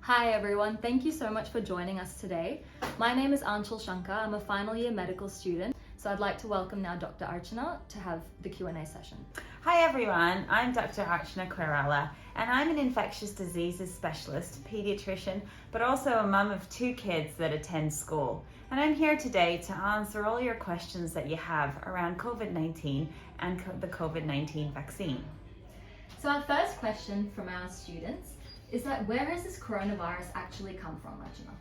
Hi everyone, thank you so much for joining us today. My name is Aanchal Shankar. I'm a final year medical student, so I'd like to welcome now Dr. Archana to have the Q&A session. Hi everyone, I'm Dr. Archana Koirala and I'm an infectious diseases specialist, paediatrician, but also a mum of 2 kids that attend school. And I'm here today to answer all your questions that you have around COVID-19 and the COVID-19 vaccine. So our first question from our students is that where has this coronavirus actually come from, Archana?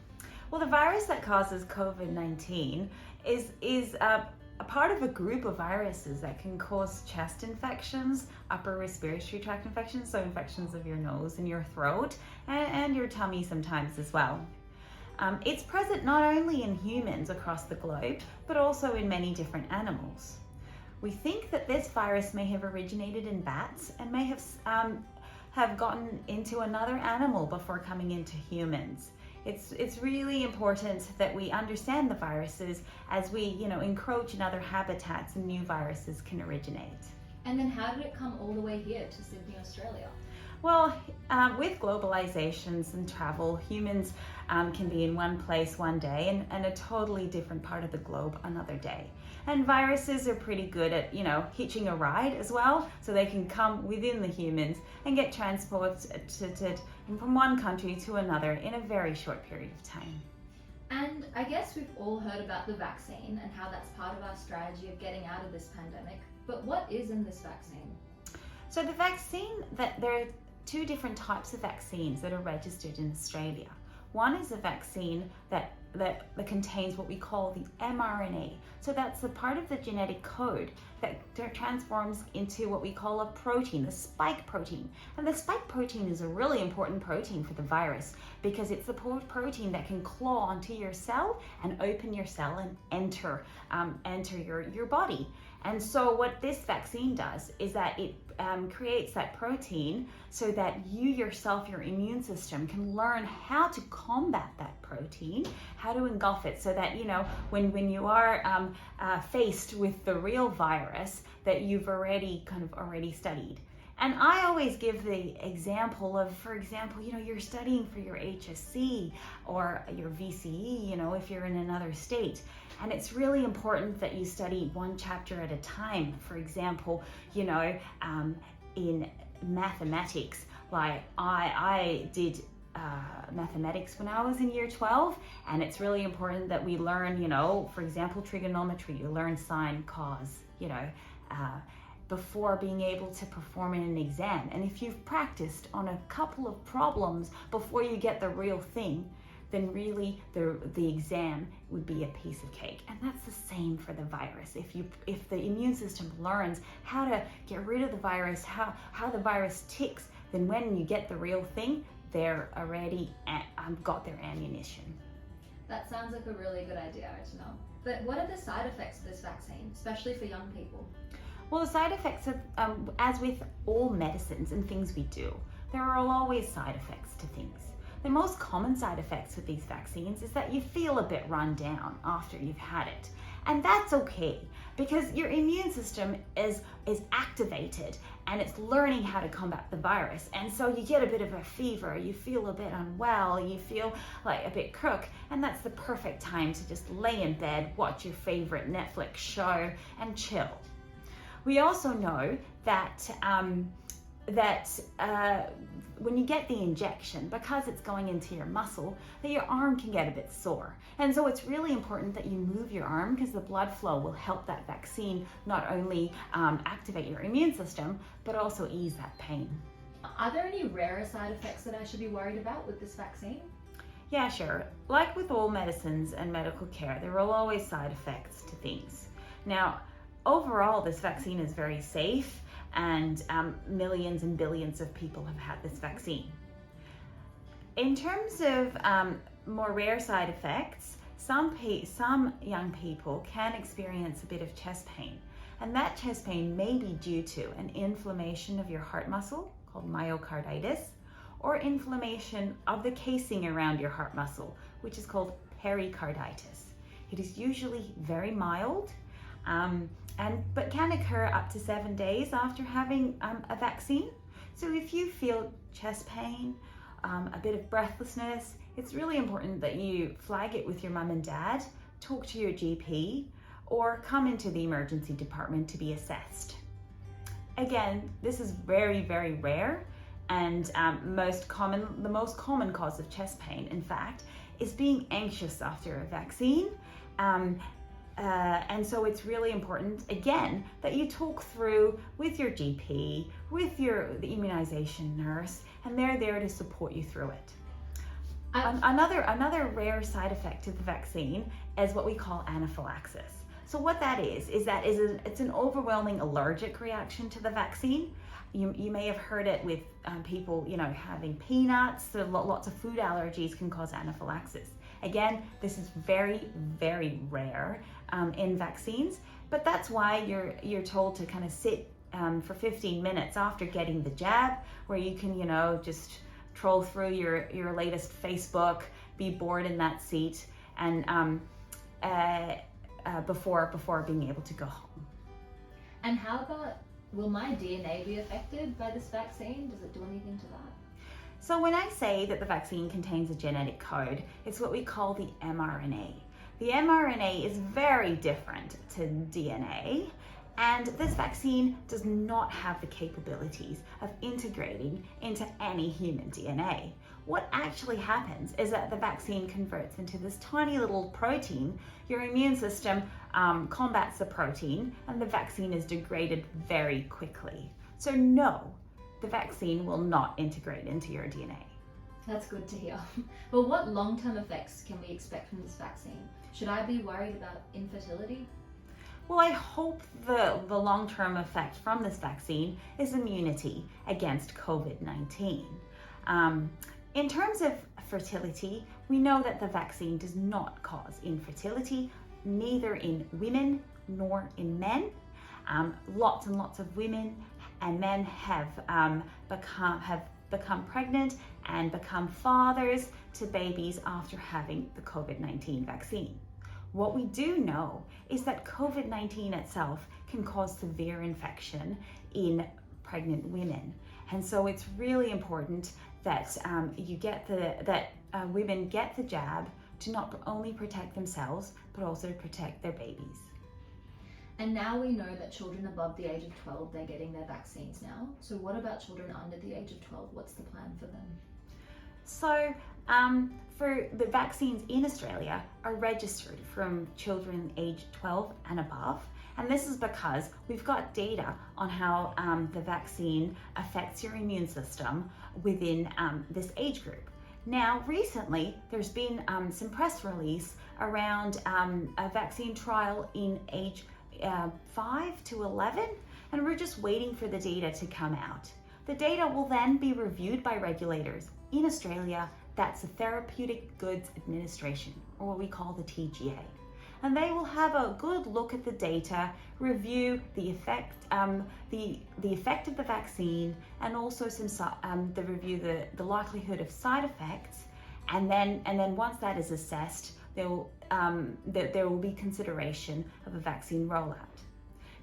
Well, the virus that causes COVID-19 is a part of a group of viruses that can cause chest infections, upper respiratory tract infections, so infections of your nose and your throat, and your tummy sometimes as well. It's present not only in humans across the globe, but also in many different animals. We think that this virus may have originated in bats and may have gotten into another animal before coming into humans. It's really important that we understand the viruses as we, encroach in other habitats and new viruses can originate. And then how did it come all the way here to Sydney, Australia? Well, with globalizations and travel, humans can be in one place one day and a totally different part of the globe another day. And viruses are pretty good at, hitching a ride as well, so they can come within the humans and get transported from one country to another in a very short period of time. And I guess we've all heard about the vaccine and how that's part of our strategy of getting out of this pandemic, but what is in this vaccine? So the vaccine, there are 2 different types of vaccines that are registered in Australia. One is a vaccine that contains what we call the mRNA. So that's the part of the genetic code that transforms into what we call a protein, the spike protein. And the spike protein is a really important protein for the virus because it's the protein that can claw onto your cell and open your cell and enter your body. And so what this vaccine does is that it creates that protein so that you yourself, your immune system, can learn how to combat that protein, how to engulf it, so that, when you are faced with the real virus that you've already studied. And I always give the example of, for example, you're studying for your HSC or your VCE, if you're in another state. And it's really important that you study one chapter at a time. For example, in mathematics, like I did mathematics when I was in year 12, and it's really important that we learn, for example, trigonometry, you learn sine, cos, before being able to perform in an exam. And if you've practiced on a couple of problems before you get the real thing, then really the exam would be a piece of cake. And that's the same for the virus. If the immune system learns how to get rid of the virus, how the virus ticks, then when you get the real thing, they're already got their ammunition. That sounds like a really good idea, Archana. But what are the side effects of this vaccine, especially for young people? Well, the side effects of, as with all medicines and things we do, there are always side effects to things. The most common side effects with these vaccines is that you feel a bit run down after you've had it. And that's okay, because your immune system is activated and it's learning how to combat the virus. And so you get a bit of a fever, you feel a bit unwell, you feel like a bit crook, and that's the perfect time to just lay in bed, watch your favorite Netflix show and chill. We also know that when you get the injection, because it's going into your muscle, that your arm can get a bit sore. And so it's really important that you move your arm, because the blood flow will help that vaccine not only activate your immune system, but also ease that pain. Are there any rarer side effects that I should be worried about with this vaccine? Yeah, sure. Like with all medicines and medical care, there will always side effects to things. Now, overall, this vaccine is very safe, and millions and billions of people have had this vaccine. In terms of more rare side effects, some young people can experience a bit of chest pain, and that chest pain may be due to an inflammation of your heart muscle called myocarditis, or inflammation of the casing around your heart muscle, which is called pericarditis. It is usually very mild, but can occur up to 7 days after having a vaccine. So if you feel chest pain, a bit of breathlessness, it's really important that you flag it with your mum and dad, talk to your GP, or come into the emergency department to be assessed. Again, this is very, very rare, and the most common cause of chest pain, in fact, is being anxious after a vaccine. And so it's really important, again, that you talk through with your GP, with the immunization nurse, and they're there to support you through it. Another rare side effect of the vaccine is what we call anaphylaxis. So what that is it's an overwhelming allergic reaction to the vaccine. You may have heard it with people, having peanuts. So lots of food allergies can cause anaphylaxis. Again, this is very, very rare in vaccines, but that's why you're told to kind of sit for 15 minutes after getting the jab, where you can, just troll through your latest Facebook, be bored in that seat, and before being able to go home. And how about, will my DNA be affected by this vaccine? Does it do anything to that? So when I say that the vaccine contains a genetic code, it's what we call the mRNA. The mRNA is very different to DNA, and this vaccine does not have the capabilities of integrating into any human DNA. What actually happens is that the vaccine converts into this tiny little protein. Your immune system combats the protein, and the vaccine is degraded very quickly. So no, the vaccine will not integrate into your DNA. That's good to hear. But what long-term effects can we expect from this vaccine? Should I be worried about infertility? Well, I hope the long-term effect from this vaccine is immunity against COVID-19. In terms of fertility, we know that the vaccine does not cause infertility, neither in women nor in men. Lots and lots of women and men have become pregnant and become fathers to babies after having the COVID-19 vaccine. What we do know is that COVID-19 itself can cause severe infection in pregnant women, and so it's really important that women get the jab to not only protect themselves but also protect their babies. And now we know that children above the age of 12, they're getting their vaccines now. So what about children under the age of 12? What's the plan for them? So for the vaccines in Australia are registered from children aged 12 and above. And this is because we've got data on how the vaccine affects your immune system within this age group. Now, recently, there's been some press release around a vaccine trial in age 5 to 11, and we're just waiting for the data to come out. The data will then be reviewed by regulators. In Australia, that's the Therapeutic Goods Administration, or what we call the TGA. And they will have a good look at the data, review the effect, the effect of the vaccine, and also the likelihood of side effects. And then once that is assessed, there will be consideration of a vaccine rollout.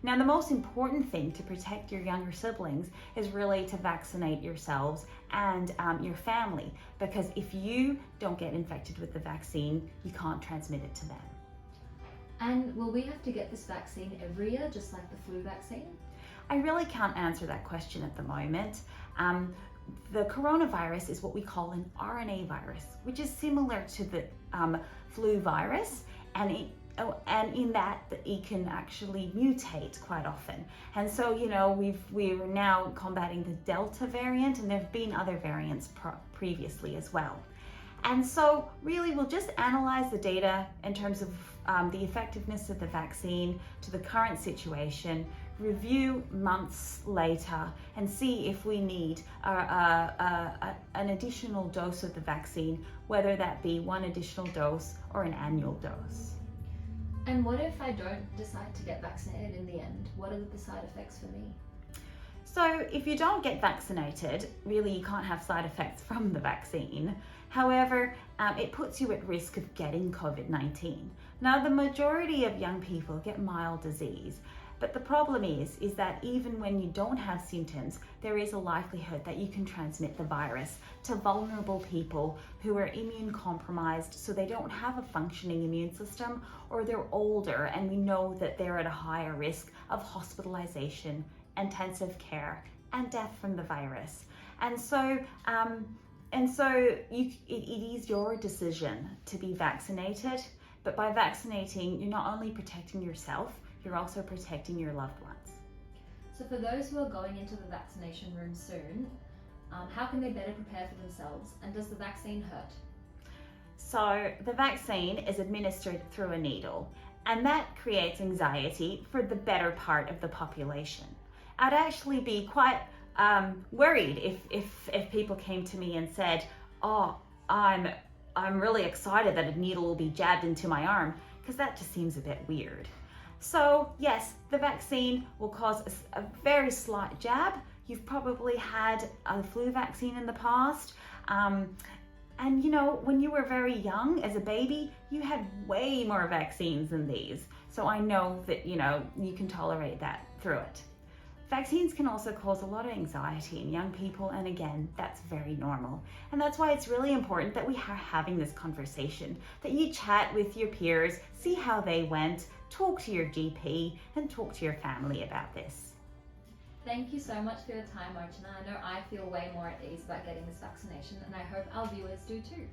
Now, the most important thing to protect your younger siblings is really to vaccinate yourselves and your family, because if you don't get infected with the vaccine, you can't transmit it to them. And will we have to get this vaccine every year, just like the flu vaccine? I really can't answer that question at the moment. The coronavirus is what we call an RNA virus, which is similar to the flu virus, and in that it can actually mutate quite often. And so, we're now combating the Delta variant, and there have been other variants previously as well. And so really we'll just analyze the data in terms of the effectiveness of the vaccine to the current situation, review months later, and see if we need an additional dose of the vaccine, whether that be one additional dose or an annual dose. And what if I don't decide to get vaccinated in the end? What are the side effects for me? So if you don't get vaccinated, really you can't have side effects from the vaccine. However, it puts you at risk of getting COVID-19. Now, the majority of young people get mild disease, but the problem is that even when you don't have symptoms, there is a likelihood that you can transmit the virus to vulnerable people who are immune compromised, so they don't have a functioning immune system, or they're older and we know that they're at a higher risk of hospitalization, intensive care, and death from the virus. And so it is your decision to be vaccinated, but by vaccinating, you're not only protecting yourself, you're also protecting your loved ones. So for those who are going into the vaccination room soon, how can they better prepare for themselves, and does the vaccine hurt? So the vaccine is administered through a needle, and that creates anxiety for the better part of the population. I'd actually be quite worried if people came to me and said, "Oh, I'm really excited that a needle will be jabbed into my arm," because that just seems a bit weird. So yes, the vaccine will cause a very slight jab. You've probably had a flu vaccine in the past. And you know, when you were very young as a baby, you had way more vaccines than these. So I know that, you know, you can tolerate that through it. Vaccines can also cause a lot of anxiety in young people, and again, that's very normal. And that's why it's really important that we are having this conversation, that you chat with your peers, see how they went, talk to your GP, and talk to your family about this. Thank you so much for your time, Archana. I know I feel way more at ease about getting this vaccination, and I hope our viewers do too.